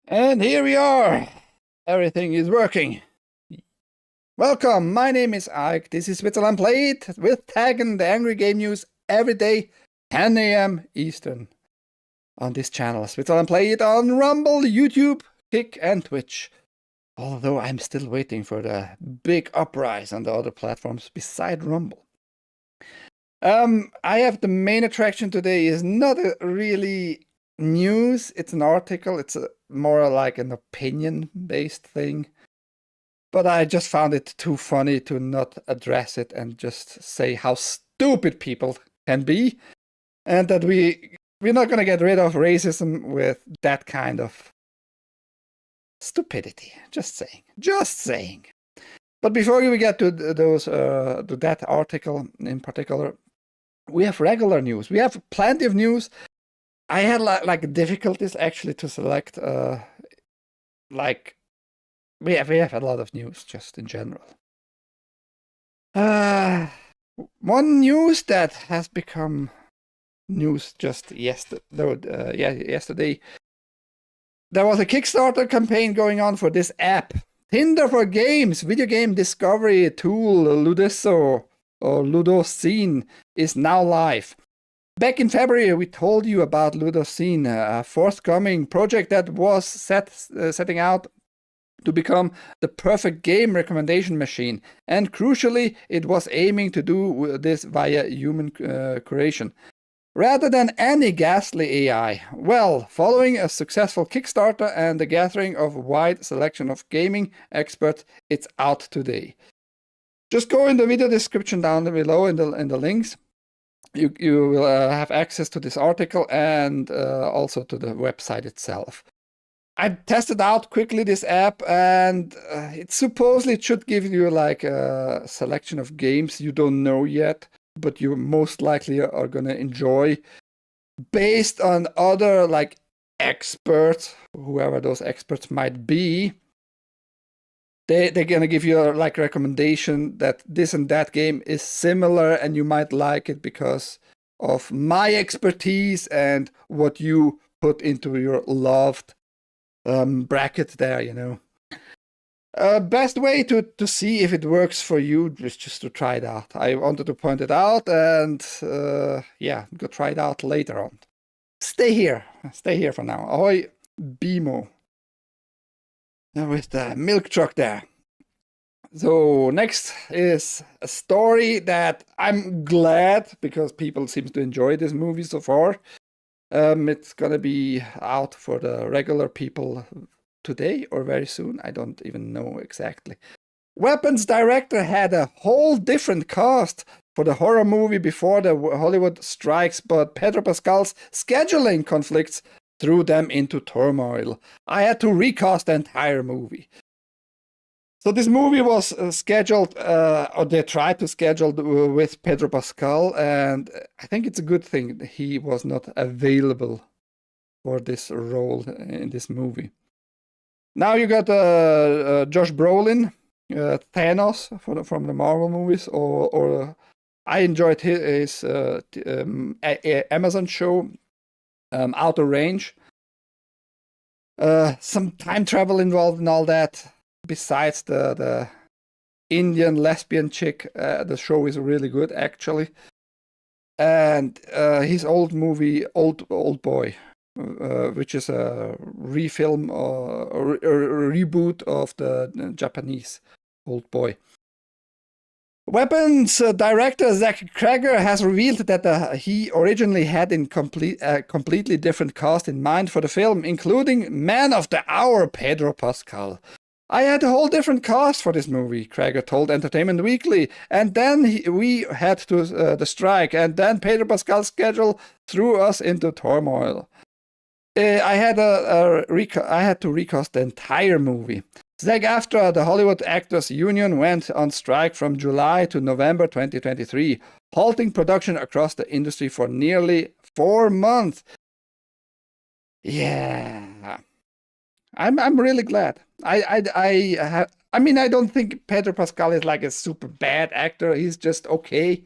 And here we are. Everything is working. Welcome, my name is Ike. This is Switzerland.playit with TAGN, the angry game news every day, 10 a.m. Eastern. On this channel, Switzerland.playit on Rumble, YouTube, Kick, and Twitch. Although I'm still waiting for the big uprise on the other platforms beside Rumble. I have the main attraction today is not really news. It's an article. It's more like an opinion-based thing. But I just found it too funny to not address it and just say how stupid people can be, and that we're not going to get rid of racism with that kind of stupidity. Just saying. But before we get to that article in particular, we have regular news. We have plenty of news. I had like difficulties actually to select. We have a lot of news just in general. One news that has become news just yesterday. There was a Kickstarter campaign going on for this app, Tinder for Games, video game discovery tool Ludoso or Ludoscene is now live. Back in February, we told you about Ludoscene, a forthcoming project that was setting out to become the perfect game recommendation machine, and crucially, it was aiming to do this via human curation, rather than any ghastly AI. Well, following a successful Kickstarter and the gathering of a wide selection of gaming experts, it's out today. Just go in the video description down below in the links. You will have access to this article and also to the website itself. I tested out quickly this app, and it supposedly should give you like a selection of games you don't know yet, but you most likely are gonna enjoy, based on other like experts, whoever those experts might be. They're gonna give you like recommendation that this and that game is similar, and you might like it because of my expertise and what you put into your loved bracket there, you know. Best way to see if it works for you is just to try it out. I wanted to point it out, and yeah, go try it out later on. Stay here for now. Ahoy, BMO. With the milk truck there. So next is a story that I'm glad, because people seem to enjoy this movie so far. It's gonna be out for the regular people today or very soon. I don't even know exactly. Weapons director had a whole different cast for the horror movie before the Hollywood strikes, but Pedro Pascal's scheduling conflicts threw them into turmoil. I had to recast the entire movie. So this movie was scheduled, or they tried to schedule with Pedro Pascal, and I think it's a good thing he was not available for this role in this movie. Now you got Josh Brolin, Thanos from the Marvel movies, or I enjoyed his Amazon show, Outer Range. Some time travel involved and all that. Besides the Indian lesbian chick, the show is really good actually. And his old movie, Old Boy, which is a refilm or a reboot of the Japanese Old Boy. Weapons director Zach Cregger has revealed that he originally had a completely different cast in mind for the film, including Man of the Hour Pedro Pascal. I had a whole different cast for this movie, Cregger told Entertainment Weekly, and then we had the strike, and then Pedro Pascal's schedule threw us into turmoil. I had to recast the entire movie. SAG-AFTRA, the Hollywood Actors Union, went on strike from July to November 2023, halting production across the industry for nearly 4 months. Yeah, I'm really glad. I mean, I don't think Pedro Pascal is like a super bad actor. He's just okay.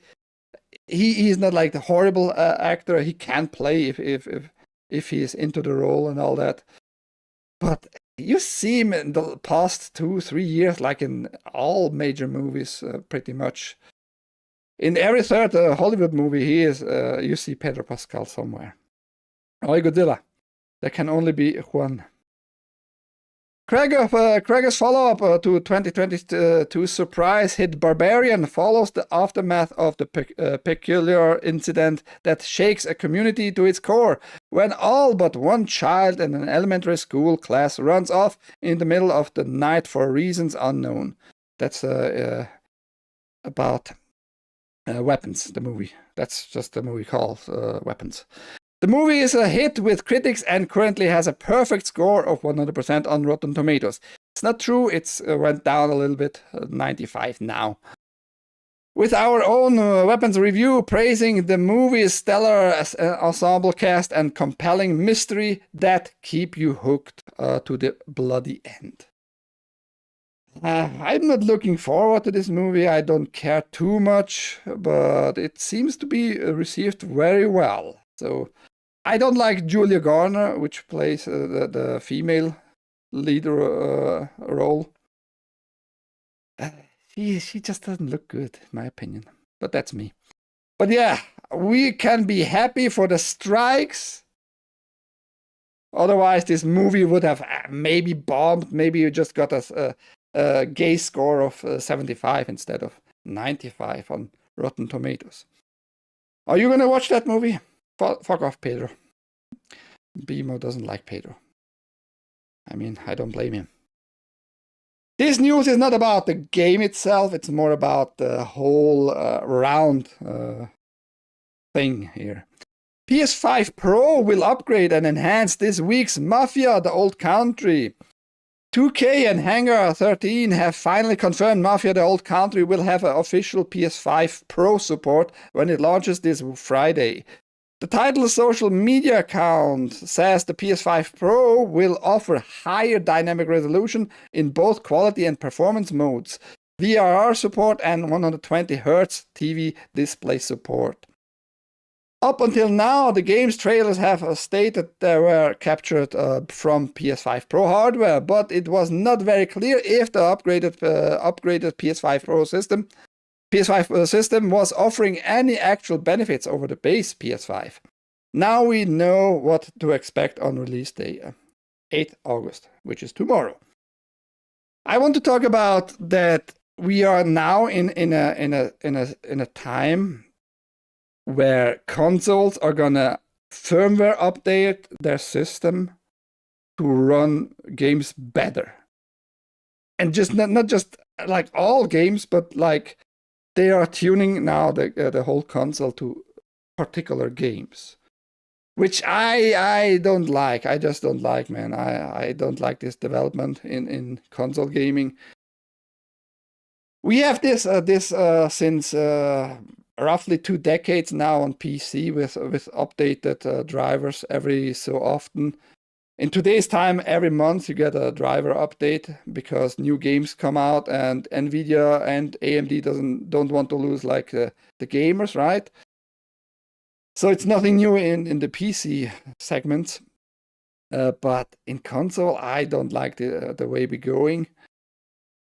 He's not like the horrible actor. He can play if he is into the role and all that. But you see him in the past 2-3 years, like in all major movies, pretty much. In every third Hollywood movie, he is. You see Pedro Pascal somewhere. Oh, Godzilla. There can only be one. Craig's follow-up to 2022 surprise hit Barbarian follows the aftermath of the peculiar incident that shakes a community to its core when all but one child in an elementary school class runs off in the middle of the night for reasons unknown. That's about Weapons, the movie. That's just the movie called Weapons. The movie is a hit with critics and currently has a perfect score of 100% on Rotten Tomatoes. It's not true, it's went down a little bit, 95 now. With our own Weapons review praising the movie's stellar ensemble cast and compelling mystery that keep you hooked to the bloody end. I'm not looking forward to this movie, I don't care too much, but it seems to be received very well. So I don't like Julia Garner, which plays the female leader role. She just doesn't look good, in my opinion. But that's me. But yeah, we can be happy for the strikes. Otherwise, this movie would have maybe bombed. Maybe you just got a gay score of 75 instead of 95 on Rotten Tomatoes. Are you going to watch that movie? Fuck off, Pedro. Bimo doesn't like Pedro. I mean, I don't blame him. This news is not about the game itself, it's more about the whole round thing here. PS5 Pro will upgrade and enhance this week's Mafia: The Old Country. 2K and Hangar 13 have finally confirmed Mafia: The Old Country will have official PS5 Pro support when it launches this Friday. The title's social media account says the PS5 Pro will offer higher dynamic resolution in both quality and performance modes, VRR support and 120Hz TV display support. Up until now, the game's trailers have stated they were captured from PS5 Pro hardware, but it was not very clear if the upgraded PS5 Pro system was offering any actual benefits over the base PS5. Now we know what to expect on release day, 8th August, which is tomorrow. I want to talk about that we are now in a time where consoles are gonna firmware update their system to run games better, and just not just like all games, but like they are tuning now the whole console to particular games, which I don't like. I just don't like, man. I don't like this development in console gaming. We have this since roughly 2 decades now on PC with updated drivers every so often. In today's time, every month you get a driver update because new games come out, and Nvidia and AMD don't want to lose like the gamers, right? So it's nothing new in the PC segments, but in console, I don't like the way we're going.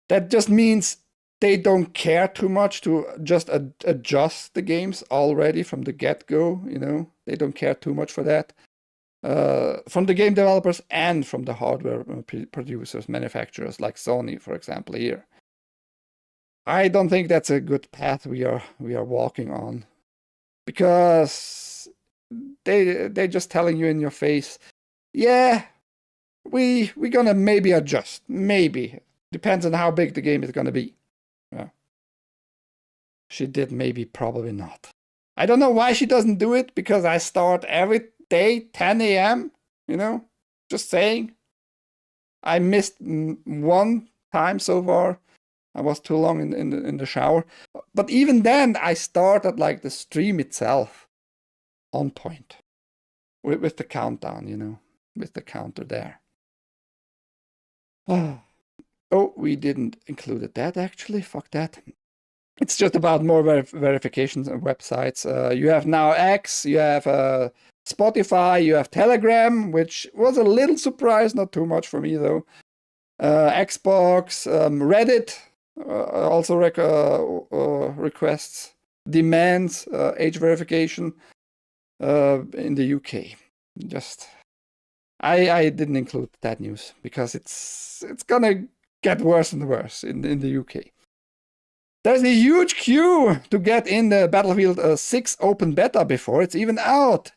That just means they don't care too much to just adjust the games already from the get-go, you know? They don't care too much for that. From the game developers and from the hardware producers, manufacturers like Sony, for example, here. I don't think that's a good path we are walking on, because they're just telling you in your face, yeah, we're gonna maybe adjust, maybe. Depends on how big the game is gonna be. Yeah. She did maybe, probably not. I don't know why she doesn't do it, because I start every day 10 a.m. You know, just saying. I missed one time so far. I was too long in the shower. But even then, I started like the stream itself on point with the countdown, you know, with the counter there. Oh, we didn't include that actually. Fuck that. It's just about more verifications and websites. You have now X, you have Spotify, you have Telegram, which was a little surprise, not too much for me though. Xbox, Reddit also requests, demands age verification in the UK. I didn't include that news because it's gonna get worse and worse in the UK. There's a huge queue to get in the Battlefield 6 open beta before it's even out.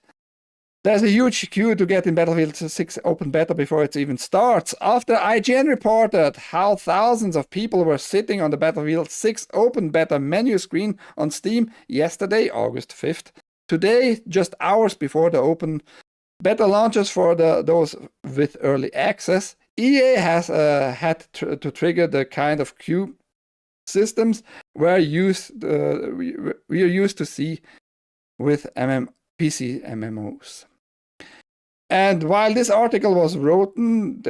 There's a huge queue to get in Battlefield 6 open beta before it even starts. After IGN reported how thousands of people were sitting on the Battlefield 6 open beta menu screen on Steam yesterday, August 5th. Today, just hours before the open beta launches for those with early access, EA has had to trigger the kind of queue systems we are used to see with PC MMOs. And while this article was written,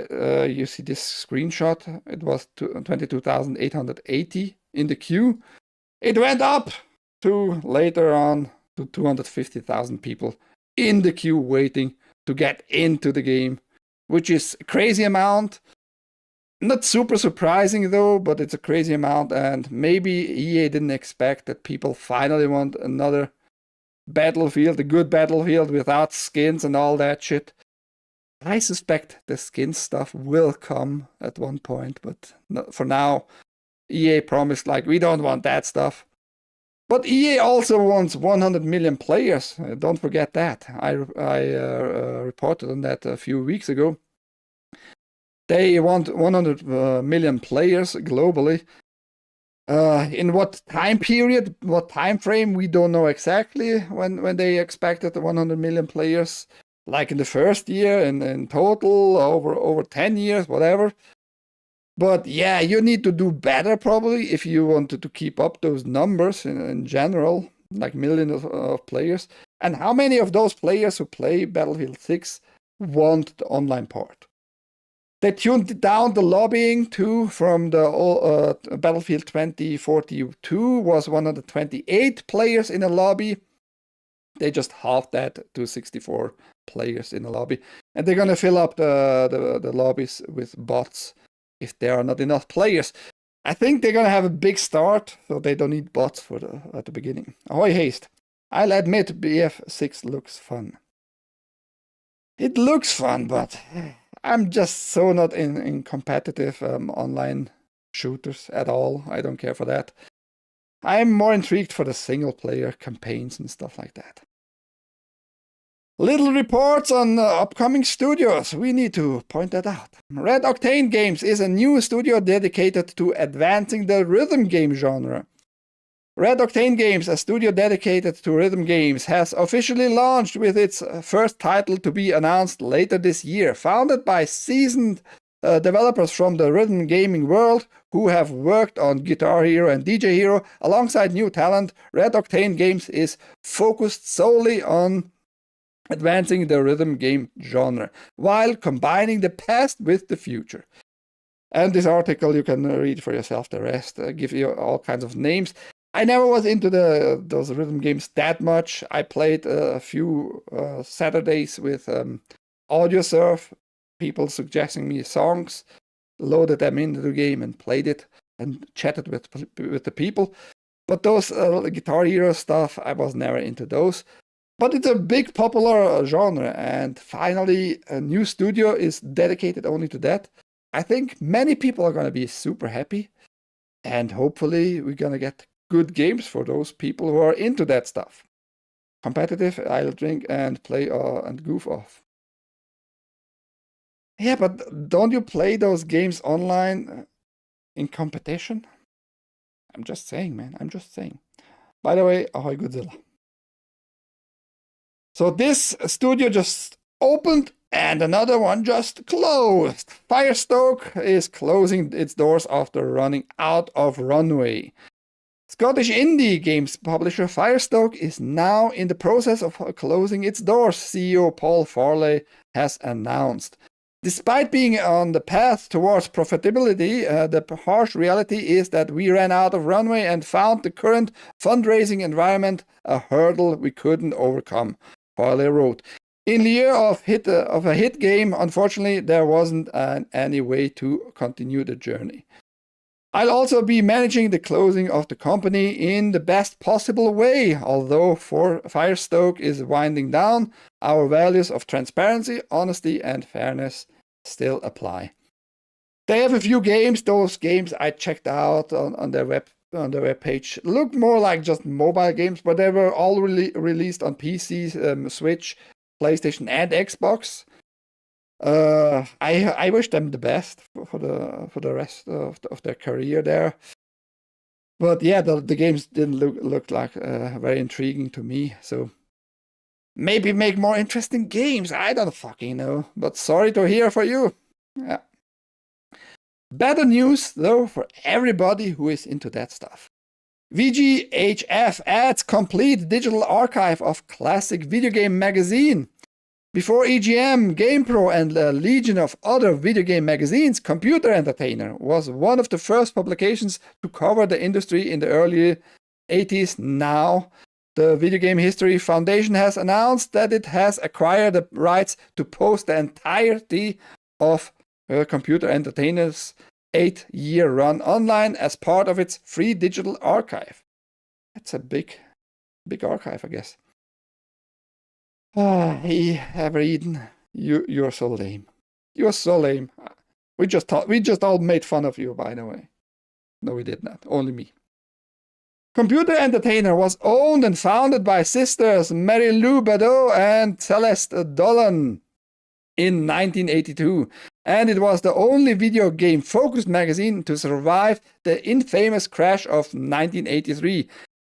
you see this screenshot, it was 22,880 in the queue. It went up to later on to 250,000 people in the queue waiting to get into the game, which is a crazy amount. Not super surprising though, but it's a crazy amount, and maybe EA didn't expect that people finally want another Battlefield, a good Battlefield without skins and all that shit. I suspect the skin stuff will come at one point, but for now, EA promised like we don't want that stuff. But EA also wants 100 million players. Don't forget that. I reported on that a few weeks ago. They want 100 million players globally. In what time period, what time frame, we don't know exactly when they expected 100 million players. Like in the first year, in total, over 10 years, whatever. But yeah, you need to do better probably if you wanted to keep up those numbers in general, like millions of players. And how many of those players who play Battlefield 6 want the online part? They tuned down the lobbying too from the Battlefield 2042 was 128 players in a lobby. They just halved that to 64 players in a lobby. And they're going to fill up the lobbies with bots if there are not enough players. I think they're going to have a big start, so they don't need bots at the beginning. Ahoy haste. I'll admit BF6 looks fun. It looks fun, but I'm just so not in competitive online shooters at all. I don't care for that. I'm more intrigued for the single-player campaigns and stuff like that. Little reports on upcoming studios. We need to point that out. Red Octane Games is a new studio dedicated to advancing the rhythm game genre. Red Octane Games, a studio dedicated to rhythm games, has officially launched with its first title to be announced later this year. Founded by seasoned developers from the rhythm gaming world who have worked on Guitar Hero and DJ Hero alongside new talent, Red Octane Games is focused solely on advancing the rhythm game genre while combining the past with the future. And this article, you can read for yourself the rest, give you all kinds of names. I never was into those rhythm games that much. I played a few Saturdays with AudioSurf, people suggesting me songs, loaded them into the game and played it and chatted with the people. But those Guitar Hero stuff, I was never into those. But it's a big popular genre, and finally a new studio is dedicated only to that. I think many people are going to be super happy, and hopefully we're going to get good games for those people who are into that stuff. Competitive, I'll drink and play and goof off. Yeah, but don't you play those games online in competition? I'm just saying, man. I'm just saying. By the way, ahoy Godzilla. So this studio just opened and another one just closed. Firestoke is closing its doors after running out of runway. Scottish indie games publisher Firestoke is now in the process of closing its doors, CEO Paul Farley has announced. Despite being on the path towards profitability, the harsh reality is that we ran out of runway and found the current fundraising environment a hurdle we couldn't overcome, Farley wrote. In the year of a hit game, unfortunately, there wasn't any way to continue the journey. I'll also be managing the closing of the company in the best possible way. Although Firestoke is winding down, our values of transparency, honesty, and fairness still apply. They have a few games. Those games I checked out on their web page look more like just mobile games, but they were all released on PC, Switch, PlayStation, and Xbox. I wish them the best for the rest of their career there. But yeah, the games didn't look like very intriguing to me. So maybe make more interesting games. I don't fucking know. But sorry to hear for you. Yeah. Better news though for everybody who is into that stuff. VGHF adds complete digital archive of classic video game magazine. Before EGM, GamePro, and a legion of other video game magazines, Computer Entertainer was one of the first publications to cover the industry in the early 80s. Now, the Video Game History Foundation has announced that it has acquired the rights to post the entirety of Computer Entertainer's 8-year run online as part of its free digital archive. That's a big archive, I guess. Hey, Evereden, you're so lame. You're so lame. We just all made fun of you, by the way. No, we did not. Only me. Computer Entertainer was owned and founded by sisters Mary Lou Badeau and Celeste Dolan in 1982, and it was the only video game focused magazine to survive the infamous crash of 1983.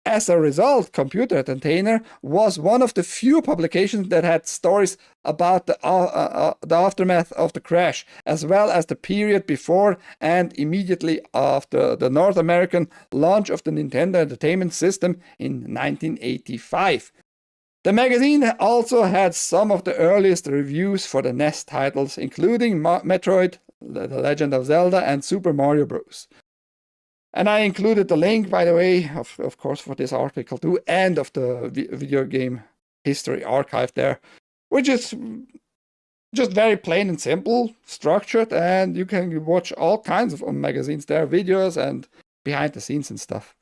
As a result, Computer Entertainer was one of the few publications that had stories about the aftermath of the crash, as well as the period before and immediately after the North American launch of the Nintendo Entertainment System in 1985. The magazine also had some of the earliest reviews for the NES titles, including Metroid, The Legend of Zelda, and Super Mario Bros. And I included the link, by the way, of course, for this article too, and of the video game history archive there, which is just very plain and simple, structured, and you can watch all kinds of magazines there, videos and behind the scenes and stuff.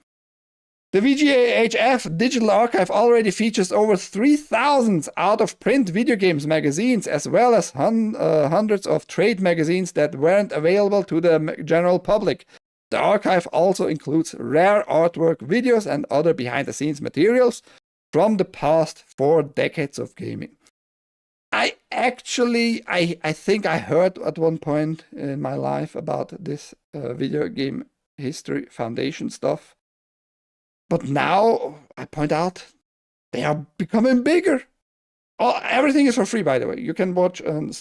The VGHF Digital Archive already features over 3,000 out-of-print video games magazines, as well as hundreds of trade magazines that weren't available to the general public. The archive also includes rare artwork, videos, and other behind-the-scenes materials from the past 4 decades of gaming. I think I heard at one point in my life about this Video Game History Foundation stuff. But now, I point out, they are becoming bigger. Everything is for free, by the way. You can watch and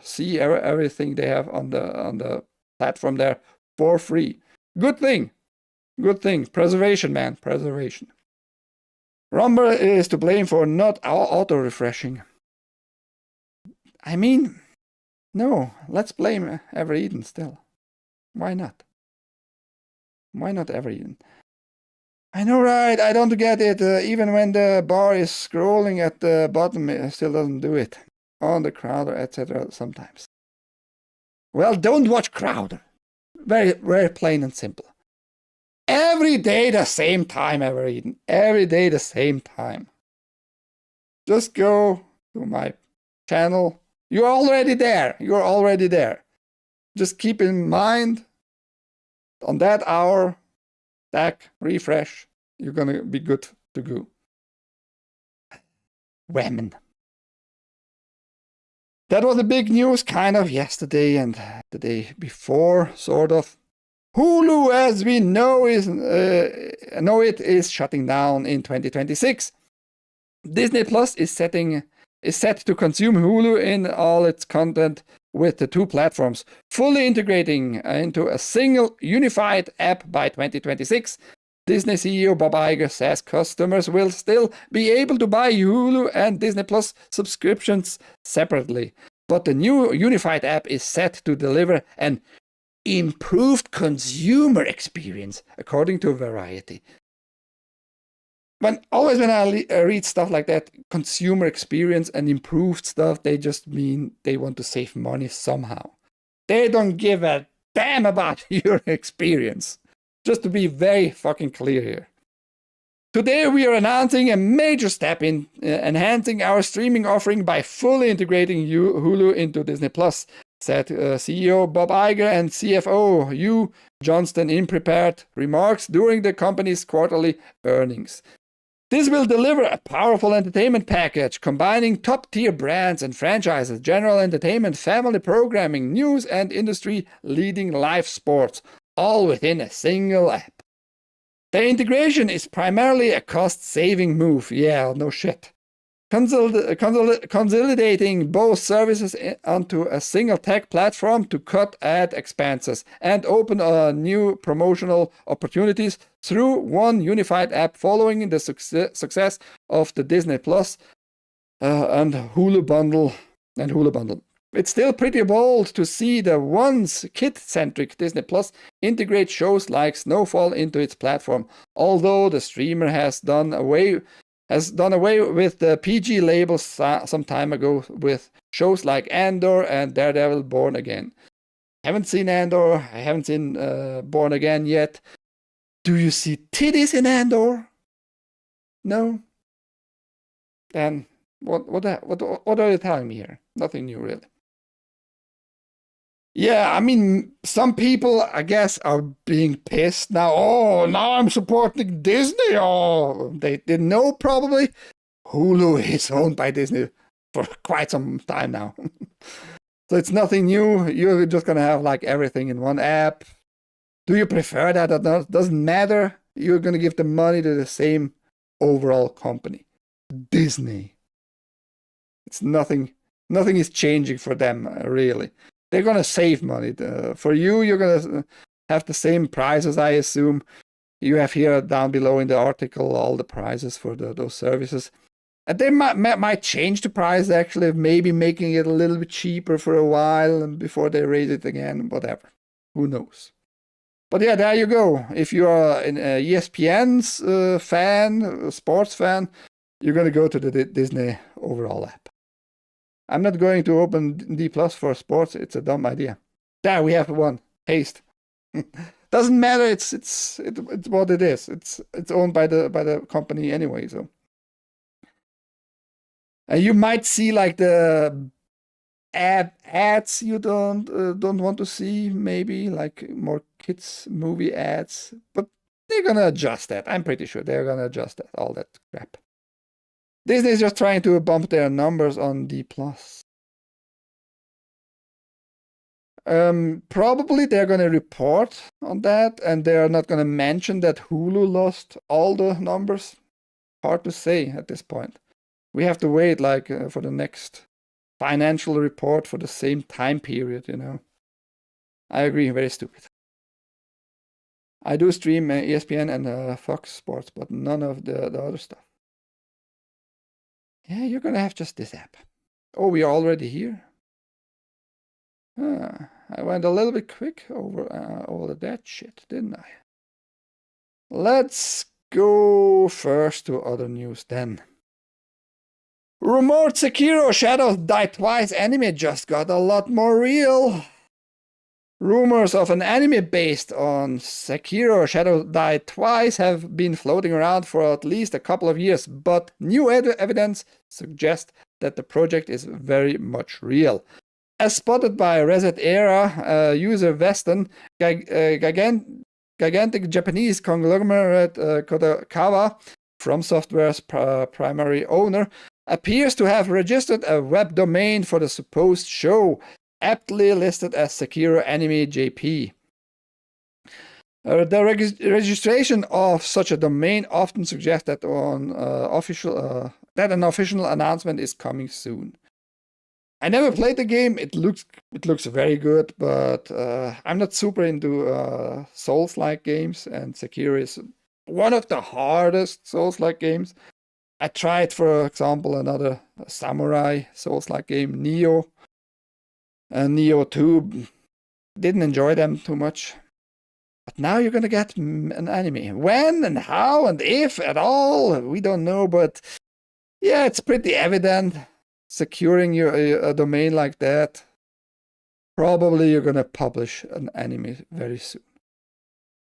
see everything they have on the platform there for free. Good thing. Preservation, man. Preservation. Rumble is to blame for not auto-refreshing. I mean, no, let's blame Evereden still. Why not? Why not Evereden? I know, right? I don't get it. Even when the bar is scrolling at the bottom, it still doesn't do it. On the Crowder, etc. sometimes. Well, don't watch Crowder. Very, very plain and simple. Every day the same time, Evereden. Every day the same time. Just go to my channel. You're already there. You're already there. Just keep in mind, on that hour, back, refresh, you're gonna be good to go. Women. That was the big news kind of yesterday and the day before, sort of. Hulu, as we know it is shutting down in 2026. Disney Plus is set to consume Hulu in all its content with the 2 platforms, fully integrating into a single unified app by 2026. Disney CEO Bob Iger says customers will still be able to buy Hulu and Disney Plus subscriptions separately, but the new unified app is set to deliver an improved consumer experience, according to Variety. when I read stuff like that, consumer experience and improved stuff, they just mean they want to save money somehow. They don't give a damn about your experience. Just to be very fucking clear here. Today we are announcing a major step in enhancing our streaming offering by fully integrating Hulu into Disney Plus, said CEO Bob Iger and CFO Hugh Johnston in prepared remarks during the company's quarterly earnings. This will deliver a powerful entertainment package combining top-tier brands and franchises, general entertainment, family programming, news, and industry-leading live sports, all within a single app. The integration is primarily a cost-saving move. Yeah, no shit. Consolidating both services onto a single tech platform to cut ad expenses and open new promotional opportunities through one unified app following the success of the Disney Plus and Hulu bundle. It's still pretty bold to see the once kid-centric Disney Plus integrate shows like Snowfall into its platform, although the streamer has done away with the PG label some time ago with shows like Andor and Daredevil Born Again. Haven't seen Andor, I haven't seen Born Again yet. Do you see titties in Andor? No? Then what are you telling me here? Nothing new, really. Yeah, I mean, some people, I guess, are being pissed now. Oh, now I'm supporting Disney. Oh, they didn't know, probably. Hulu is owned by Disney for quite some time now. So it's nothing new. You're just going to have like everything in one app. Do you prefer that or not? Doesn't matter. You're going to give the money to the same overall company, Disney. It's nothing is changing for them, really. They're going to save money. For you, you're going to have the same prices, I assume. You have here down below in the article all the prices for those services. And they might change the price, actually, maybe making it a little bit cheaper for a while before they raise it again, whatever. Who knows? But yeah, there you go. If you are an ESPN's fan, sports fan, you're going to go to the Disney overall app. I'm not going to open D Plus for sports. It's a dumb idea. There we have one. Haste. Doesn't matter. It's what it is. It's owned by the company anyway. So you might see like the ads you don't want to see. Maybe like more kids movie ads. But they're gonna adjust that. I'm pretty sure they're gonna adjust that. All that crap. Disney is just trying to bump their numbers on D+. Probably they're going to report on that, and they're not going to mention that Hulu lost all the numbers. Hard to say at this point. We have to wait like for the next financial report for the same time period, you know. I agree, very stupid. I do stream ESPN and Fox Sports, but none of the other stuff. Yeah, you're going to have just this app. Oh, we are already here? I went a little bit quick over all of that shit, didn't I? Let's go first to other news then. Rumored Sekiro Shadows Die Twice anime just got a lot more real. Rumors of an anime based on Sekiro Shadows Die Twice have been floating around for at least a couple of years, but new evidence suggests that the project is very much real. As spotted by Reset Era user Weston, gigantic Japanese conglomerate Kodokawa, From Software's primary owner, appears to have registered a web domain for the supposed show, aptly listed as Sekiro Anime JP. The registration of such a domain often suggests that an official announcement is coming soon. I never played the game. It looks very good, but I'm not super into Souls-like games, and Sekiro is one of the hardest Souls-like games. I tried, for example, another samurai Souls-like game, Nioh. And Nioh 2, didn't enjoy them too much. But now you're going to get an anime. When and how and if at all, we don't know. But yeah, it's pretty evident. Securing a domain like that, probably you're going to publish an anime very soon.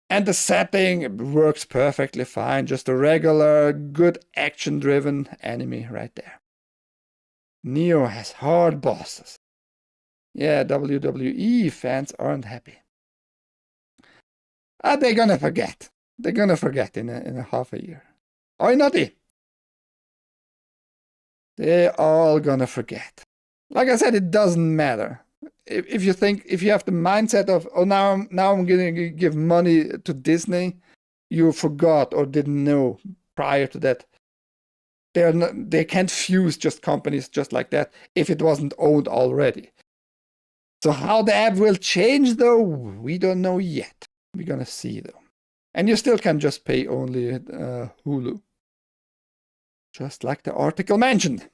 And the setting works perfectly fine. Just a regular, good action-driven anime right there. Neo has hard bosses. Yeah, WWE fans aren't happy. They're gonna forget. They're gonna forget in a half a year. Oi, naughty! They're all gonna forget. Like I said, it doesn't matter. If you have the mindset of, oh, now I'm gonna give money to Disney, you forgot or didn't know prior to that. They can't fuse just companies just like that if it wasn't owned already. So how the app will change, though, we don't know yet. We're gonna see, though. And you still can just pay only Hulu. Just like the article mentioned.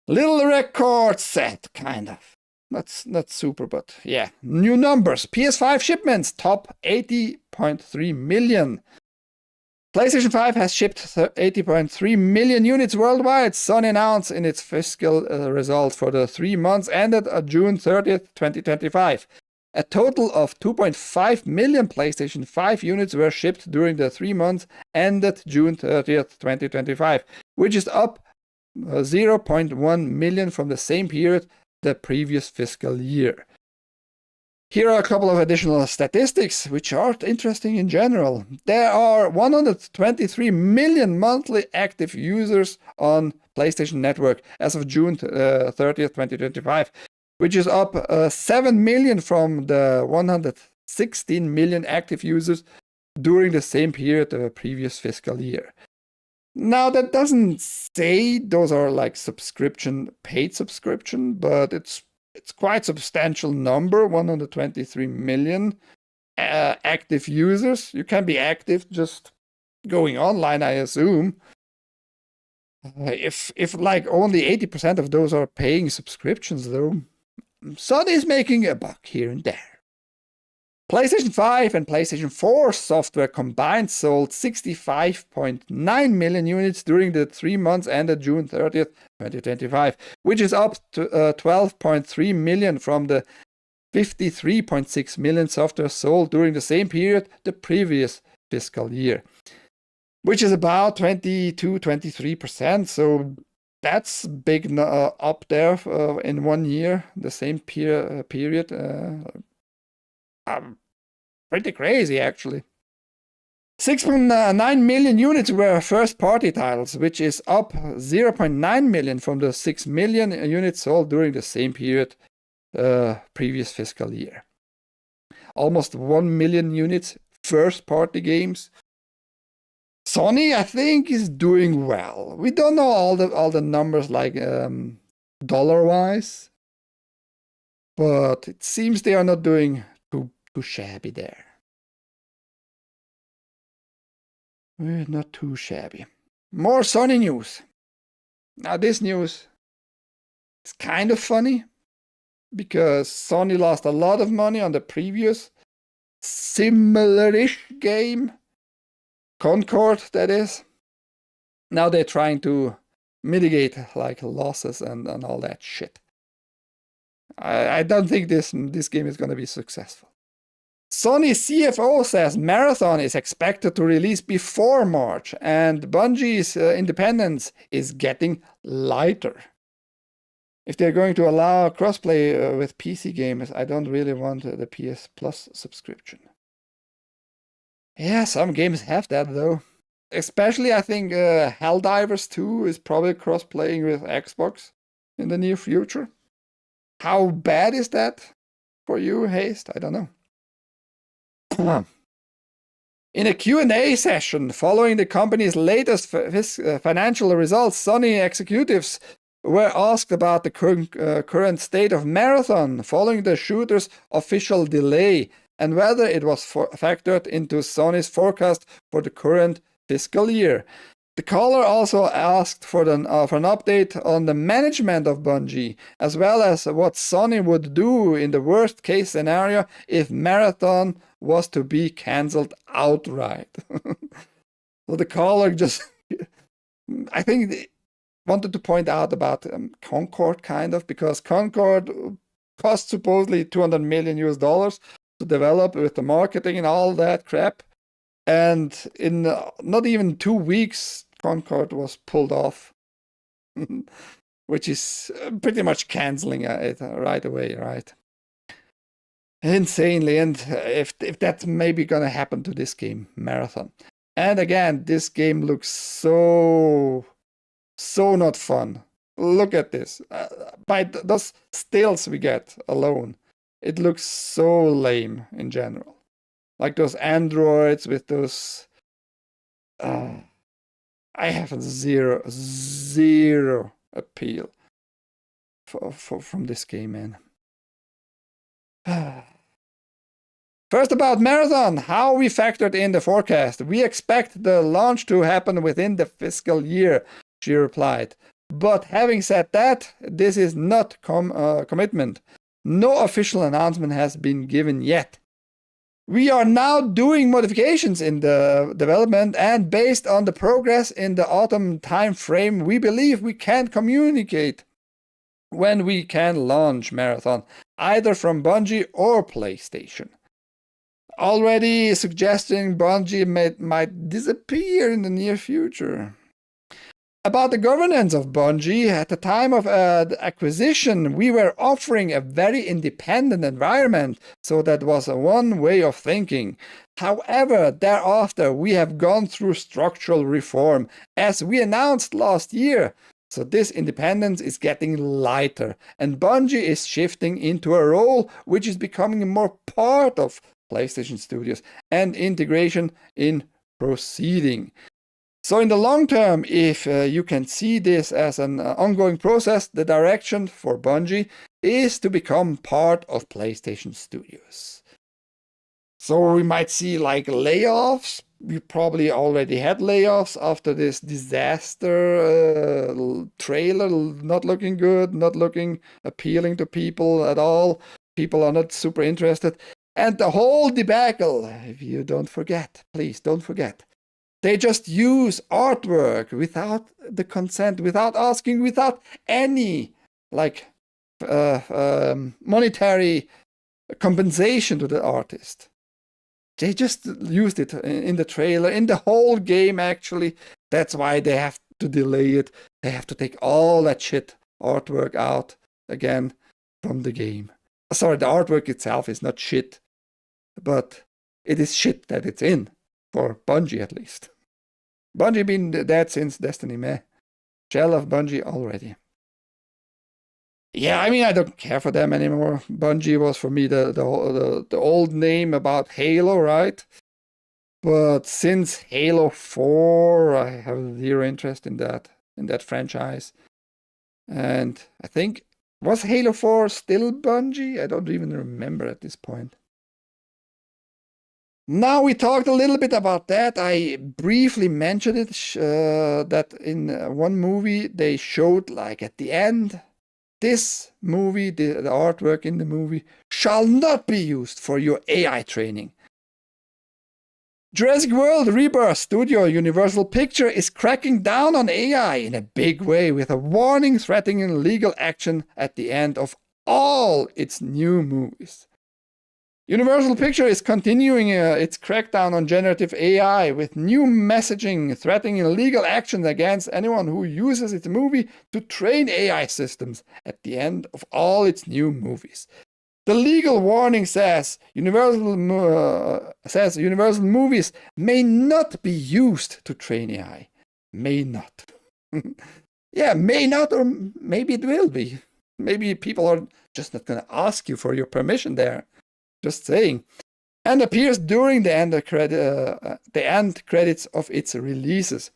Little record set, kind of. Not super, but yeah. New numbers. PS5 shipments top 80.3 million. PlayStation 5 has shipped 80.3 million units worldwide. Sony announced in its fiscal results for the 3 months ended June 30th, 2025. A total of 2.5 million PlayStation 5 units were shipped during the 3 months ended June 30th, 2025, which is up 0.1 million from the same period the previous fiscal year. Here are a couple of additional statistics which are interesting in general. There are 123 million monthly active users on PlayStation Network as of June 30th, 2025, which is up 7 million from the 116 million active users during the same period the previous fiscal year. Now, that doesn't say those are like paid subscription, but it's quite substantial number, 123 million active users. You can be active just going online, I assume. If like only 80% of those are paying subscriptions, though, Sony is making a buck here and there. PlayStation 5 and PlayStation 4 software combined sold 65.9 million units during the 3 months ended June 30th, 2025, which is up to 12.3 million from the 53.6 million software sold during the same period the previous fiscal year, which is about 22-23%. So that's big up there in 1 year, the same period. Pretty crazy, actually. 6.9 million units were first-party titles, which is up 0.9 million from the 6 million units sold during the same period previous fiscal year. Almost 1 million units first-party games. Sony, I think, is doing well. We don't know all the numbers like dollar-wise, but it seems they are not doing too shabby there. We're not too shabby. More Sony news. Now this news is kind of funny because Sony lost a lot of money on the previous similar-ish game, Concord, that is. Now they're trying to mitigate like losses and all that shit. I don't think this game is going to be successful. Sony CFO says Marathon is expected to release before March, and Bungie's independence is getting lighter. If they're going to allow crossplay with PC games, I don't really want the PS Plus subscription. Yeah, some games have that though. Especially, I think Helldivers 2 is probably cross-playing with Xbox in the near future. How bad is that for you, Haste? I don't know. In a Q&A session following the company's latest financial results, Sony executives were asked about the current state of Marathon following the shooter's official delay and whether it was factored into Sony's forecast for the current fiscal year. The caller also asked for an update on the management of Bungie, as well as what Sony would do in the worst case scenario if Marathon was to be cancelled outright. So the caller just, I think, wanted to point out about Concord, kind of, because Concord cost supposedly $200 million to develop with the marketing and all that crap. And in not even 2 weeks, Concord was pulled off, which is pretty much canceling it right away, right? Insanely. And if that's maybe going to happen to this game, Marathon. And again, this game looks so not fun. Look at this. By those stills we get alone, it looks so lame in general. Like those androids with those... I have zero appeal from this game, man. First about Marathon, how we factored in the forecast. We expect the launch to happen within the fiscal year, she replied. But having said that, this is not commitment. No official announcement has been given yet. We are now doing modifications in the development, and based on the progress in the autumn time frame, we believe we can communicate when we can launch Marathon, either from Bungie or PlayStation. Already suggesting Bungie might disappear in the near future. About the governance of Bungie, at the time of the acquisition, we were offering a very independent environment, so that was one way of thinking. However, thereafter, we have gone through structural reform, as we announced last year. So this independence is getting lighter, and Bungie is shifting into a role which is becoming more part of PlayStation Studios and integration in proceeding. So in the long term, if you can see this as an ongoing process, the direction for Bungie is to become part of PlayStation Studios. So we might see like layoffs. We probably already had layoffs after this disaster trailer, not looking good, not looking appealing to people at all. People are not super interested. And the whole debacle, if you don't forget, please don't forget. They just use artwork without the consent, without asking, without any monetary compensation to the artist. They just used it in the trailer, in the whole game actually. That's why they have to delay it. They have to take all that shit artwork out again from the game. Sorry, the artwork itself is not shit, but it is shit that it's in, for Bungie at least. Bungie been dead since Destiny, meh. Shell of Bungie already. Yeah, I mean, I don't care for them anymore. Bungie was for me the old name about Halo, right? But since Halo 4, I have zero interest in that franchise. And I think, was Halo 4 still Bungie? I don't even remember at this point. Now we talked a little bit about that. I briefly mentioned it, that in one movie they showed, like at the end, this movie, the artwork in the movie, shall not be used for your AI training. Jurassic World Rebirth Studio Universal Picture is cracking down on AI in a big way, with a warning threatening legal action at the end of all its new movies. Universal Picture is continuing its crackdown on generative AI with new messaging threatening legal actions against anyone who uses its movie to train AI systems at the end of all its new movies. The legal warning says Universal movies may not be used to train AI. May not. Yeah, may not, or maybe it will be. Maybe people are just not going to ask you for your permission there. Just saying. And appears during the end credits of its releases.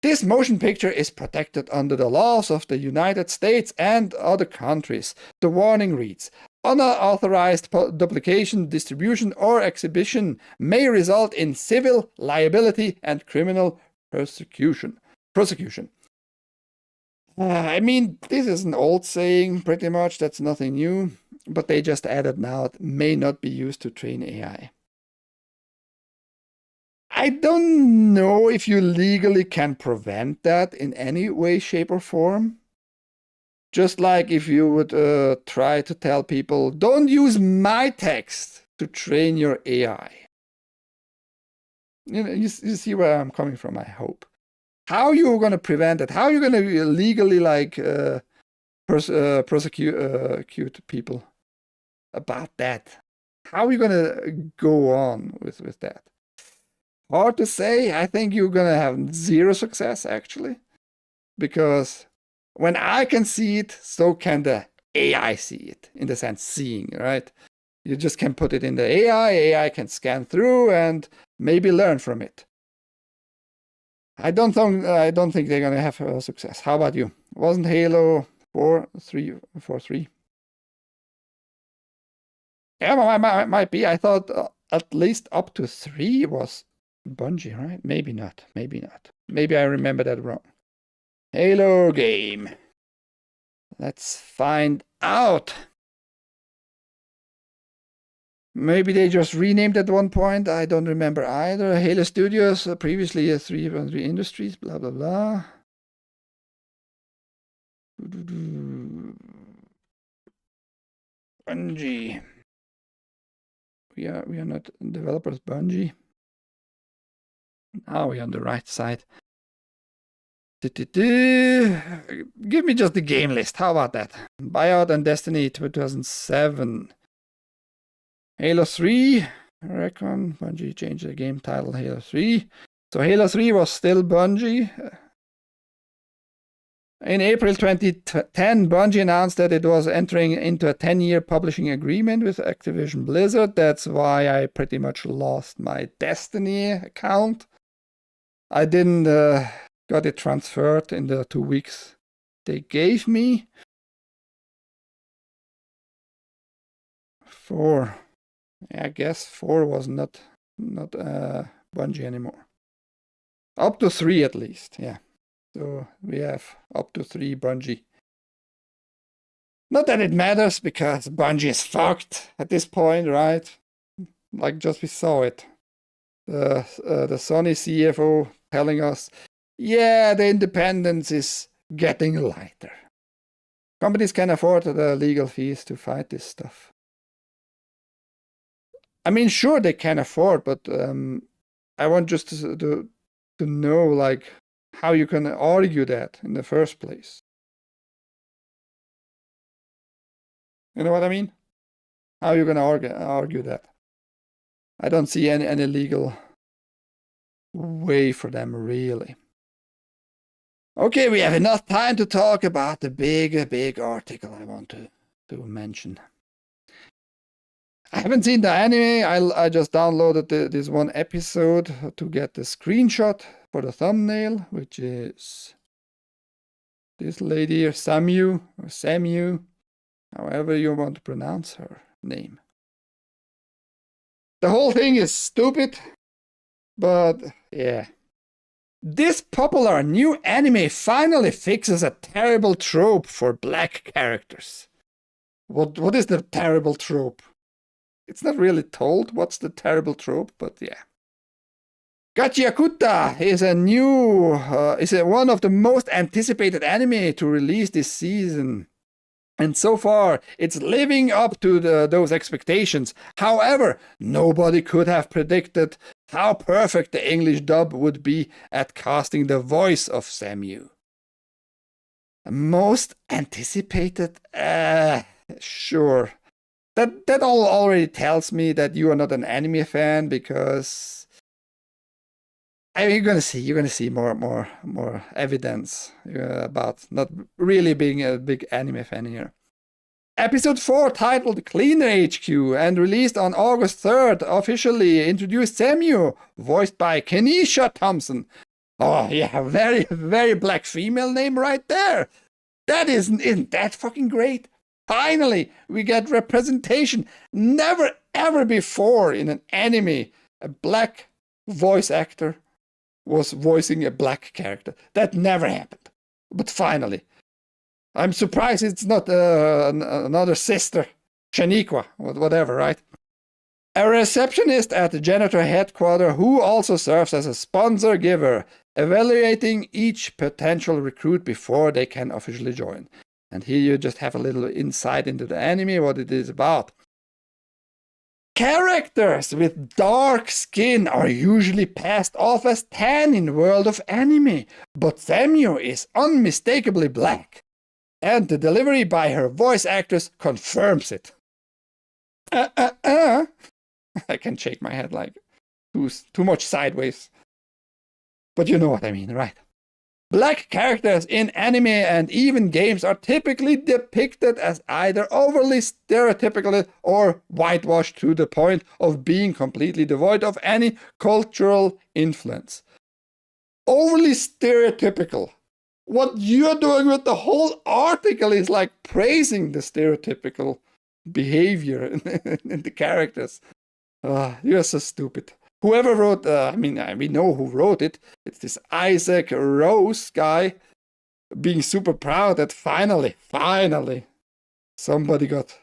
This motion picture is protected under the laws of the United States and other countries. The warning reads, unauthorized duplication, distribution, or exhibition may result in civil liability and criminal persecution. prosecution. I mean, this is an old saying, pretty much. That's nothing new. But they just added now, it may not be used to train AI. I don't know if you legally can prevent that in any way, shape, or form. Just like if you would try to tell people, don't use my text to train your AI. You see where I'm coming from, I hope. How are you going to prevent it? How are you going to legally prosecute people about that? How are you going to go on with that? Hard to say. I think you're going to have zero success, actually. Because when I can see it, so can the AI see it, in the sense seeing, right? You just can put it in the AI can scan through and maybe learn from it. I don't think they're going to have success. How about you? Wasn't Halo 4.3? Yeah, might be. I thought at least up to 3 was Bungie, right? Maybe not. Maybe not. Maybe I remember that wrong. Halo game. Let's find out. Maybe they just renamed at one point. I don't remember either. Halo Studios, previously 313 Industries, blah, blah, blah. Bungie. We are not developers, Bungie. Now we're on the right side. Give me just the game list. How about that? Buyout and Destiny 2007. Halo 3. Recon. Bungie changed the game title Halo 3. So Halo 3 was still Bungie. In April 2010, Bungie announced that it was entering into a 10-year publishing agreement with Activision Blizzard. That's why I pretty much lost my Destiny account. I didn't got it transferred in the 2 weeks they gave me. 4. I guess 4 was not Bungie anymore. Up to 3 at least, yeah. So we have up to 3 Bungie. Not that it matters, because Bungie is fucked at this point, right? Like just we saw it. The Sony CFO telling us, yeah, the independence is getting lighter. Companies can afford the legal fees to fight this stuff. I mean, sure, they can afford, but I want just to know, like, how you can argue that in the first place. You know what I mean? How are you going to argue that? I don't see any legal way for them, really. Okay, we have enough time to talk about the big article I want to mention. I haven't seen the anime. I just downloaded this one episode to get the screenshot for the thumbnail, which is this lady, Samu, however you want to pronounce her name. The whole thing is stupid, but yeah. This popular new anime finally fixes a terrible trope for black characters. What is the terrible trope? It's not really told what's the terrible trope, but yeah. Gachiakuta is one of the most anticipated anime to release this season. And so far, it's living up to those expectations. However, nobody could have predicted how perfect the English dub would be at casting the voice of Samu. Most anticipated? Sure. That all already tells me that you are not an anime fan, because I mean, you're gonna see more evidence about not really being a big anime fan here. Episode 4, titled Cleaner HQ and released on August 3rd, officially introduced Samu, voiced by Kenisha Thompson. Oh yeah, very, very black female name right there. Isn't that fucking great? Finally, we get representation. Never ever before in an anime, a black voice actor was voicing a black character. That never happened. But finally, I'm surprised it's not another sister, Shaniqua, or whatever, right? A receptionist at the janitor headquarters who also serves as a sponsor giver, evaluating each potential recruit before they can officially join. And here you just have a little insight into the anime, what it is about. Characters with dark skin are usually passed off as tan in the world of anime, but Samuel is unmistakably black, and the delivery by her voice actress confirms it. I can shake my head like too much sideways. But you know what I mean, right? Black characters in anime and even games are typically depicted as either overly stereotypical or whitewashed to the point of being completely devoid of any cultural influence. Overly stereotypical. What you're doing with the whole article is like praising the stereotypical behavior in the characters. You're so stupid. Whoever wrote, we know who wrote it. It's this Isaac Rose guy being super proud that finally, somebody got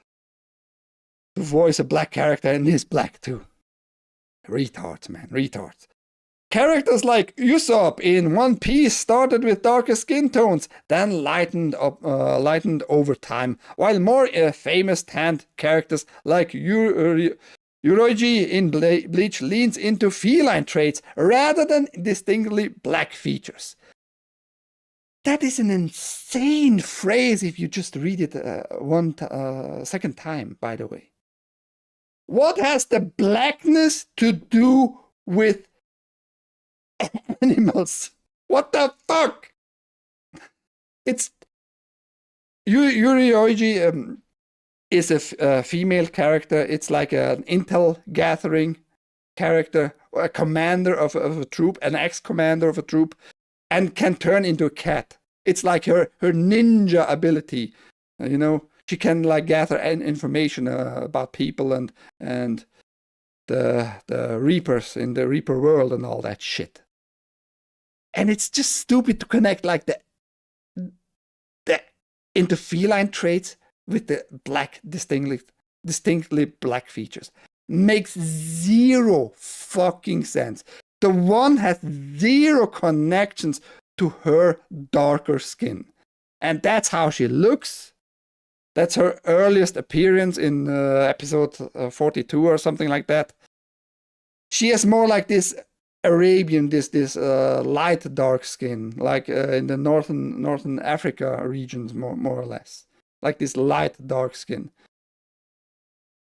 to voice a black character and he's black too. Retards, man, retards. Characters like Usopp in One Piece started with darker skin tones, then lightened over time, while more famous tanned characters like UrhG in Bleach leans into feline traits rather than distinctly black features. That is an insane phrase if you just read it second time, by the way. What has the blackness to do with animals? What the fuck? It's UrhG is a female character. It's like an intel gathering character, a commander of a troop, an ex-commander of a troop, and can turn into a cat. It's like her ninja ability. She can like gather information about people and the Reapers in the Reaper world and all that shit. And it's just stupid to connect like the into feline traits with the black, distinctly black features. Makes zero fucking sense. The one has zero connections to her darker skin. And that's how she looks. That's her earliest appearance in episode 42 or something like that. She has more like this Arabian, this light dark skin, like in the northern Africa regions, more or less. Like this light dark skin.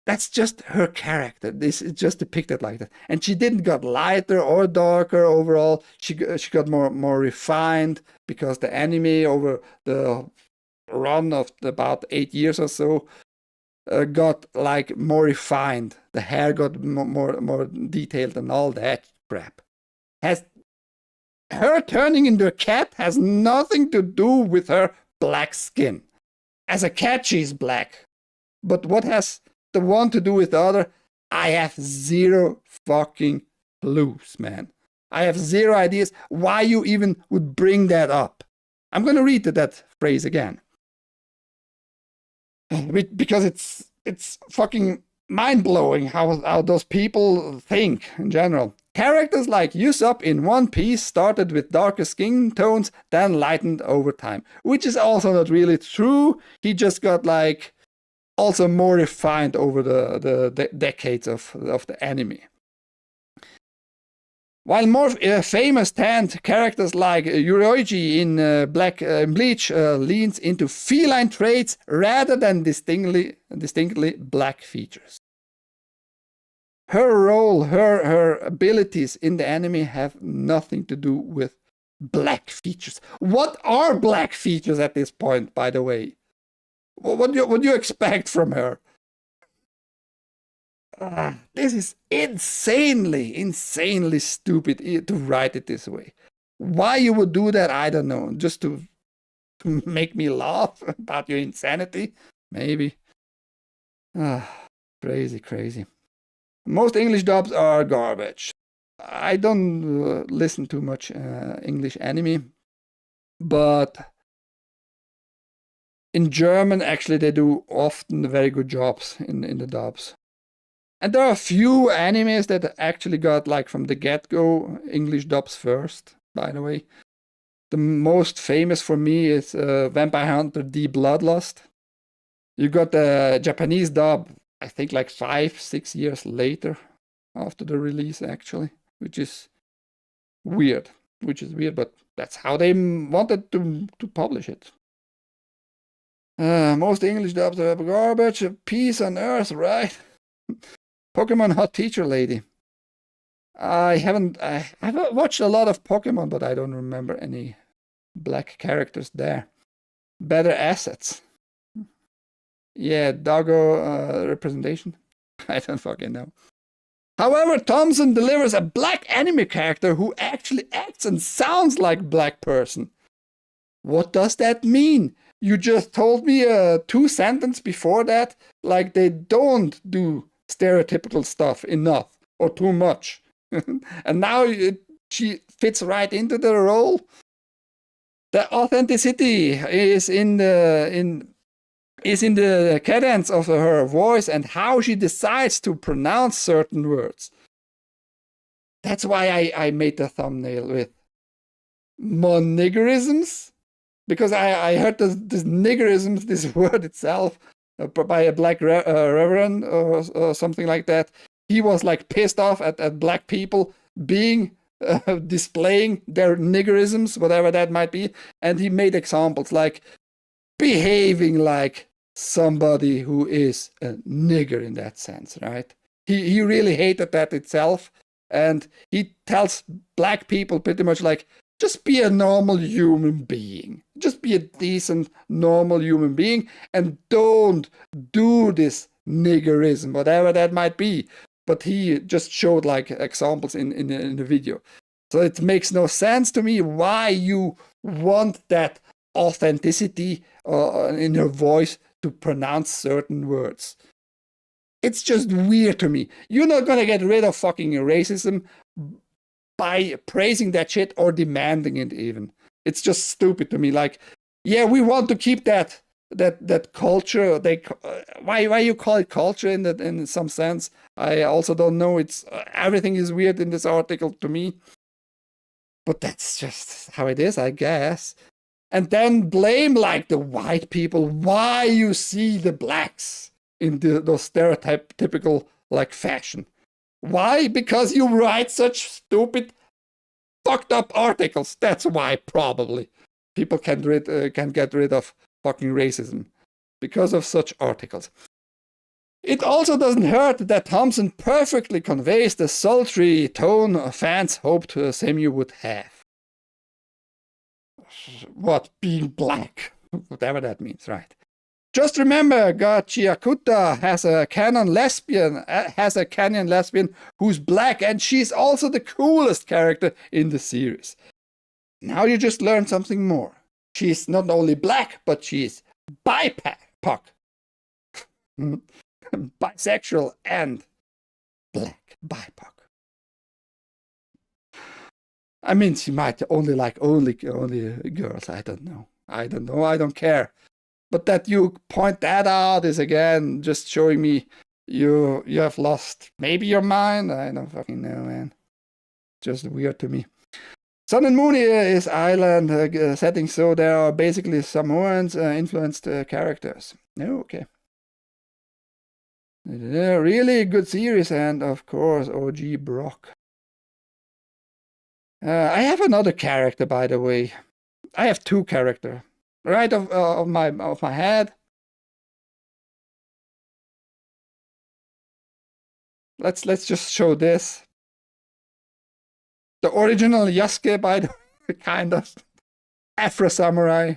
That's just her character. This is just depicted like that. And she didn't got lighter or darker overall. She got more refined because the anime over the run of about 8 years or so got like more refined. The hair got more detailed and all that crap. Her turning into a cat has nothing to do with her black skin. As a cat, she's black. But what has the one to do with the other? I have zero fucking clues, man. I have zero ideas why you even would bring that up. I'm going to read that phrase again. Because it's fucking mind-blowing how those people think in general. Characters like Usopp in One Piece started with darker skin tones, then lightened over time. Which is also not really true. He just got like also more refined over the decades of the anime. While more famous tanned characters like UrhG in Bleach leans into feline traits rather than distinctly black features. Her role, her abilities in the anime have nothing to do with black features. What are black features at this point, by the way? What do you expect from her? This is insanely stupid to write it this way. Why you would do that, I don't know. Just to make me laugh about your insanity? Maybe. Crazy. Most English dubs are garbage. I don't listen too much English anime, but in German, actually, they do often very good jobs in the dubs. And there are a few animes that actually got, like, from the get-go, English dubs first, by the way. The most famous for me is Vampire Hunter D Bloodlust. You got the Japanese dub, I think, like 5-6 years later after the release, actually, which is weird. But that's how they wanted to publish it. Most English dubs are garbage. Peace on Earth, right? Pokemon Hot Teacher Lady. I've watched a lot of Pokemon, but I don't remember any black characters there. Better assets. Yeah, doggo representation. I don't fucking know. However, Thompson delivers a black anime character who actually acts and sounds like a black person. What does that mean? You just told me 2 sentences before that, like they don't do stereotypical stuff enough or too much. And now she fits right into the role. The authenticity is in the cadence of her voice and how she decides to pronounce certain words. That's why I made the thumbnail with moniggerisms, because I heard this niggerisms, this word itself, by a black reverend or something like that. He was like pissed off at black people being displaying their niggerisms, whatever that might be, and he made examples like behaving like somebody who is a nigger in that sense, right? He really hated that itself, and he tells black people pretty much like, just be a normal human being. Just be a decent, normal human being, and don't do this niggerism, whatever that might be. But he just showed like examples in the video. So it makes no sense to me why you want that authenticity in your voice to pronounce certain words. It's just weird to me. You're not gonna get rid of fucking racism by praising that shit or demanding it even. It's just stupid to me. Like, yeah, we want to keep that culture. Why you call it culture in some sense? I also don't know. It's everything is weird in this article to me. But that's just how it is, I guess. And then blame like the white people why you see the blacks in those stereotypical like fashion. Why? Because you write such stupid, fucked up articles. That's why, probably. People can get rid of fucking racism because of such articles. It also doesn't hurt that Thompson perfectly conveys the sultry tone fans hoped Samu would have. What? Being black. Whatever that means, right? Just remember, Gachiakuta has a canon lesbian who's black, and she's also the coolest character in the series. Now you just learned something more. She's not only black, but she's BIPOC. Bisexual and black BIPOC. I mean, she might only like only girls. I don't know. I don't care. But that you point that out is again just showing me you have lost maybe your mind. I don't fucking know, man. Just weird to me. Sun and Moon is island setting, so there are basically Samoans influenced characters. Oh, okay. Really good series, and of course OG Brock. I have another character, by the way. I have 2 characters. Right of my head. Let's just show this. The original Yasuke, by the way, kind of Afro Samurai.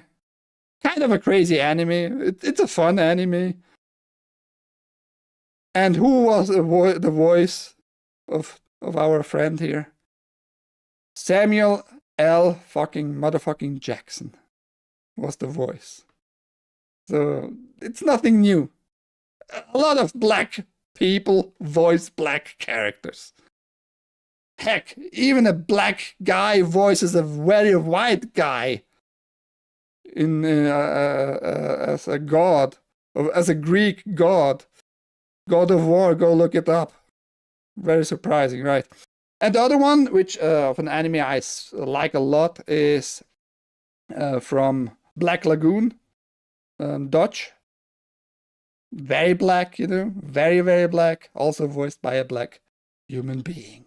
Kind of a crazy anime. It's a fun anime. And who was the voice of our friend here? Samuel L. fucking motherfucking Jackson was the voice. So it's nothing new. A lot of black people voice black characters. Heck, even a black guy voices a very white guy in as a god, as a Greek god of war. Go look it up. Very surprising, right? And the other one, which of an anime I like a lot, is from Black Lagoon, Dutch. Very black, you know, very, very black. Also voiced by a black human being.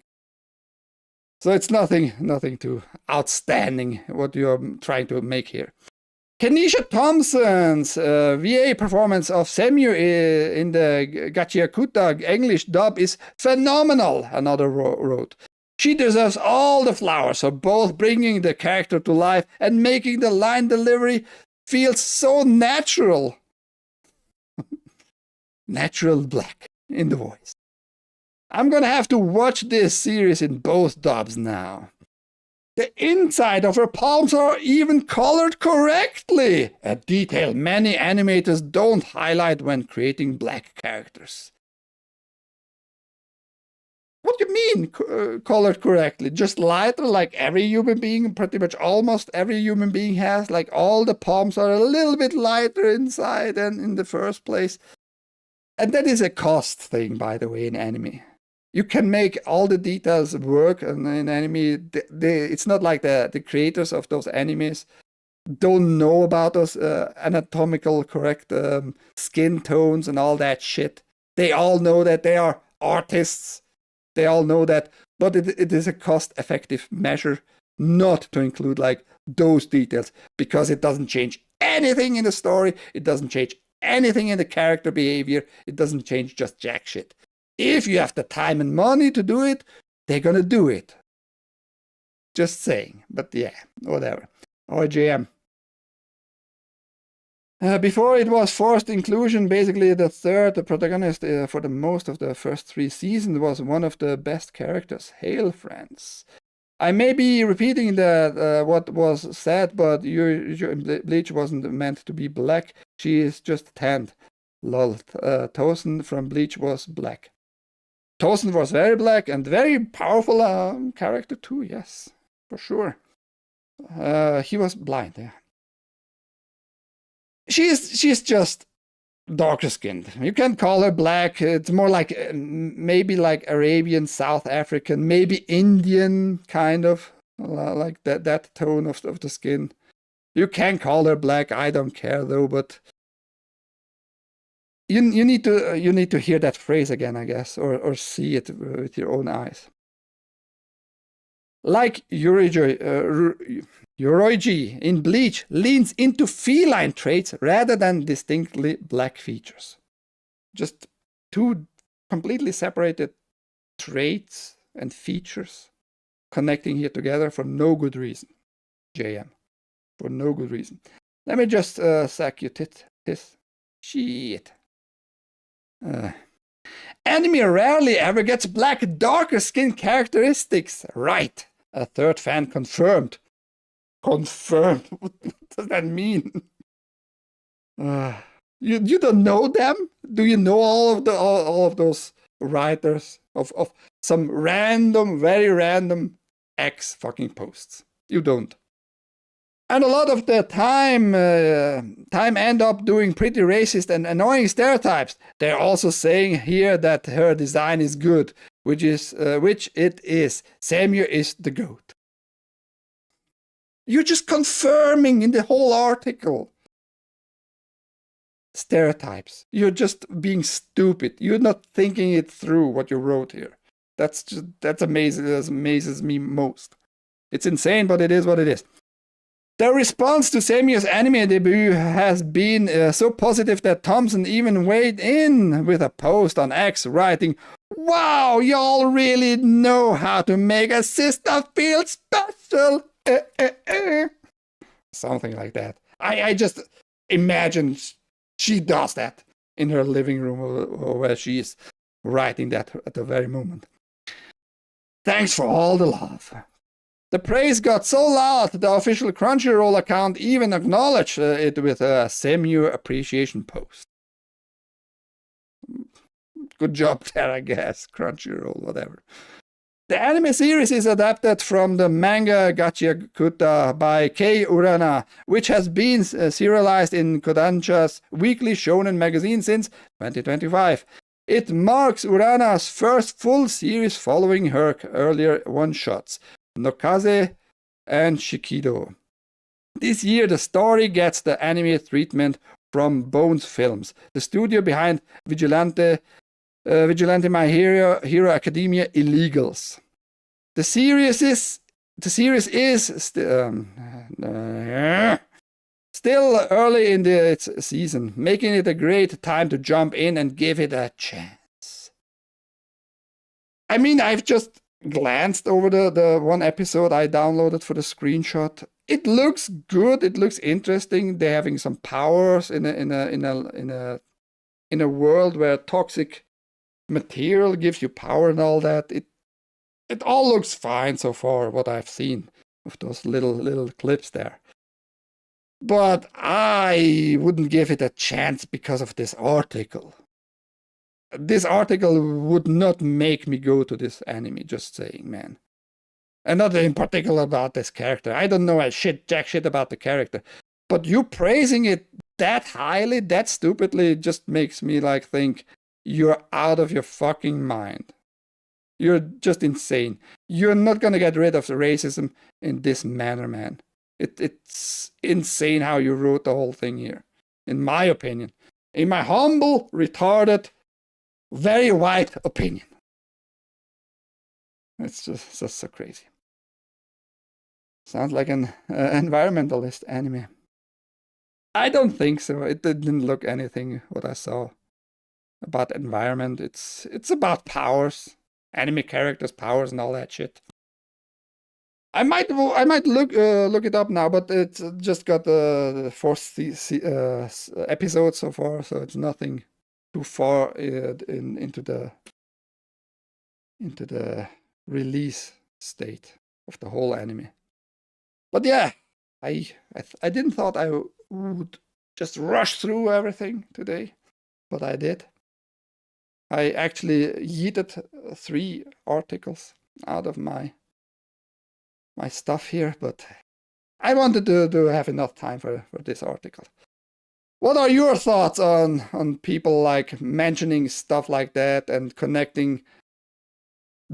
So it's nothing too outstanding what you're trying to make here. Kenisha Thompson's VA performance of Semu in the Gachiakuta English dub is phenomenal, another wrote. She deserves all the flowers for both bringing the character to life and making the line delivery feel so natural. Natural black in the voice. I'm gonna have to watch this series in both dubs now. The inside of her palms are even colored correctly, a detail many animators don't highlight when creating black characters. What do you mean, colored correctly? Just lighter, like every human being, pretty much almost every human being has? Like all the palms are a little bit lighter inside than in the first place? And that is a cost thing, by the way, in anime. You can make all the details work, and in anime, it's not like the creators of those animes don't know about those anatomical correct skin tones and all that shit. They all know that they are artists. They all know that, but it is a cost-effective measure not to include like those details, because it doesn't change anything in the story. It doesn't change anything in the character behavior. It doesn't change just jack shit. If you have the time and money to do it, they're gonna do it. Just saying. But yeah, whatever. OJM. Before it was forced inclusion, basically the protagonist for the most of the first 3 seasons was one of the best characters. Hail, friends. I may be repeating what was said, but Bleach wasn't meant to be black. She is just tanned. Lol. Tosen from Bleach was black. Tosen was very black and very powerful character too, yes, for sure. He was blind, yeah. She's just darker skinned. You can call her black. It's more like maybe like Arabian, South African, maybe Indian kind of, like that tone of the skin. You can call her black. I don't care though, but you need to hear that phrase again, I guess, or see it with your own eyes. Like UrhG in Bleach leans into feline traits rather than distinctly black features. Just 2 completely separated traits and features connecting here together for no good reason. JM. For no good reason. Let me just sack you this. Shit. Anime rarely ever gets black, darker skin characteristics right. A third fan confirmed. Confirmed? What does that mean? You don't know them? Do you know all of those writers of some random, very random X fucking posts? You don't. And a lot of the time end up doing pretty racist and annoying stereotypes. They're also saying here that her design is good, which it is. Semu is the GOAT. You're just confirming in the whole article stereotypes. You're just being stupid. You're not thinking it through what you wrote here. That's amazing. That amazes me most. It's insane, but it is what it is. The response to Semu's anime debut has been so positive that Thompson even weighed in with a post on X writing, "Wow, y'all really know how to make a sister feel special." Something like that. I just imagine she does that in her living room or where she is writing that at the very moment. Thanks for all the love. The praise got so loud the official Crunchyroll account even acknowledged it with a Semu appreciation post. Good job there, I guess. Crunchyroll, whatever. The anime series is adapted from the manga Gachiakuta by Kei Urana, which has been serialized in Kodansha's weekly shonen magazine since 2025. It marks Urana's first full series following her earlier one-shots, Nokaze and Shikido. This year, the story gets the anime treatment from Bones Films, the studio behind Vigilante My Hero Academia Illegals. The series is still early in its season, making it a great time to jump in and give it a chance. I mean, I've just glanced over the one episode I downloaded for the screenshot. It looks good. It looks interesting. They're having some powers in a world where toxic material gives you power and all that. It all looks fine so far, what I've seen of those little clips there. But I wouldn't give it a chance because of this article. This article would not make me go to this anime, just saying, man. And not in particular about this character. I don't know jack shit about the character. But you praising it that highly, that stupidly, just makes me like think you're out of your fucking mind. You're just insane. You're not gonna get rid of the racism in this manner, man. It's insane how you wrote the whole thing here, in my opinion. In my humble, retarded, very white opinion. It's just so crazy. Sounds like an environmentalist anime. I don't think so. It didn't look anything what I saw about environment. It's about powers, anime characters, powers, and all that shit. I might look it up now, but it's just got the fourth episode so far, so it's nothing too far into the release state of the whole anime. But yeah, I didn't thought I would just rush through everything today, but I did. I actually yeeted 3 articles out of my stuff here, but I wanted to have enough time for this article. What are your thoughts on people like mentioning stuff like that and connecting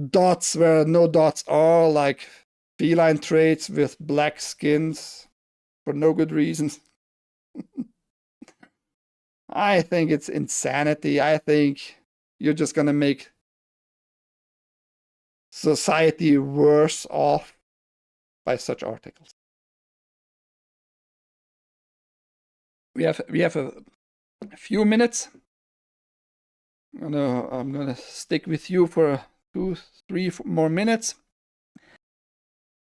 dots where no dots are, like feline traits with black skins for no good reasons? I think it's insanity. I think you're just gonna make society worse off by such articles. We have a few minutes. I'm gonna stick with you for 2-3 more minutes.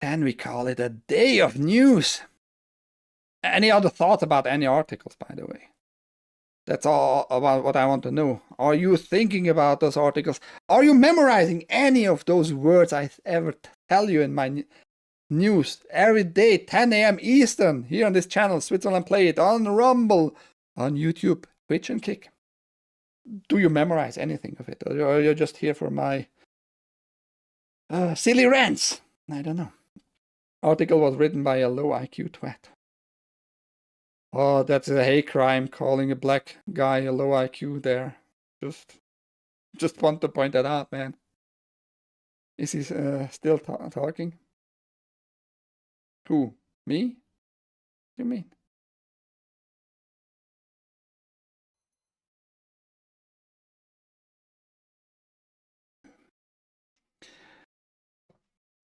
Then we call it a day of news. Any other thoughts about any articles, by the way? That's all about what I want to know. Are you thinking about those articles? Are you memorizing any of those words I ever tell you in my news every day, 10 a.m. Eastern, here on this channel, Switzerland.playit, on Rumble, on YouTube, Twitch, and Kick? Do you memorize anything of it, or are you just here for my silly rants? I don't know. Article was written by a low IQ twat. Oh, that's a hate crime, calling a black guy a low IQ there. Just want to point that out, man. Is he still talking? Who? Me? What do you mean?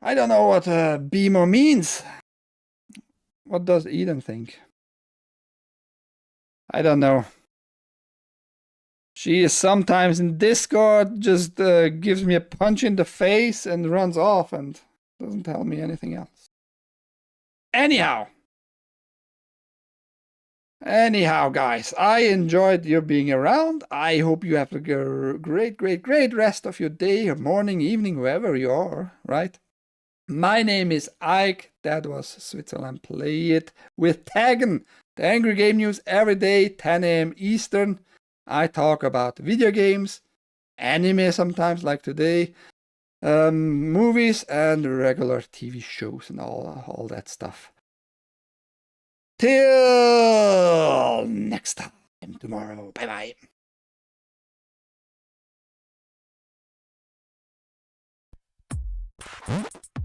I don't know what BMO means. What does Eden think? I don't know. She is sometimes in Discord, just gives me a punch in the face and runs off and doesn't tell me anything else. Anyhow, guys, I enjoyed your being around. I hope you have a great rest of your day, or morning, evening, wherever you are, right? My name is Ike. That was Switzerland.playit with TAGN, the Angry Game News, every day, 10 a.m. Eastern. I talk about video games, anime sometimes, like today, movies and regular TV shows and all that stuff. Till next time tomorrow. Bye bye.